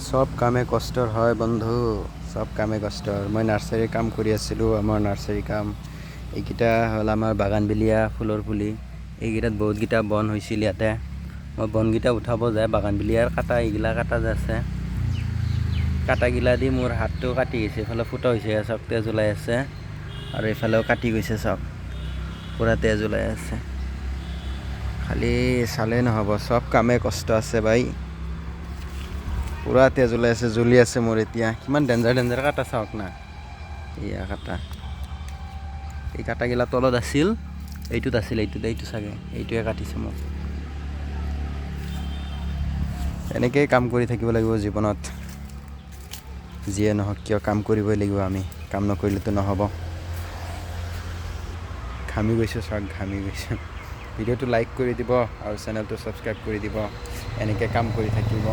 সব কামে কষ্টৰ হয় বন্ধু, সব কামে কষ্টৰ। মই নাৰ্চাৰীৰ কাম কৰি আছিলোঁ। আমাৰ নাৰ্চাৰী কাম এইকেইটা হ'ল আমাৰ বাগানবেলিয়া ফুলৰ পুলি। এইকেইটাত বহুতকেইটা বন হৈছিল ইয়াতে। মই বনকেইটা উঠাব যায় বাগানবেলিয়াৰ এইগিলা কাটা যে আছে, কাটাগিলা দি মোৰ হাতটো কাটি গৈছে। এইফালে ফুটা হৈছে, চাওক তেজ ওলাই আছে, আৰু এইফালেও কাটি গৈছে, চাওক পূৰা তেজ ওলাই আছে। খালি চালে নহ'ব, সব কামে কষ্ট আছে ভাই। পূৰা তেজ ওলাই আছে, জ্বলি আছে মোৰ এতিয়া। কিমান ডেঞ্জাৰ কাটা চাওক না, এয়া কাটা। এই কাটাগিলা তলত আছিল, এইটোত চাগে এইটোৱে কাটিছে মোক। এনেকেই কাম কৰি থাকিব লাগিব জীৱনত। যিয়ে নহওক কিয় কাম কৰিবই লাগিব আমি, কাম নকৰিলেতো নহ'ব। ঘামি গৈছোঁ চাওক, ঘামি গৈছোঁ। ভিডিঅ'টো লাইক কৰি দিব আৰু চেনেলটো ছাবস্ক্ৰাইব কৰি দিব। এনেকৈ কাম কৰি থাকিব।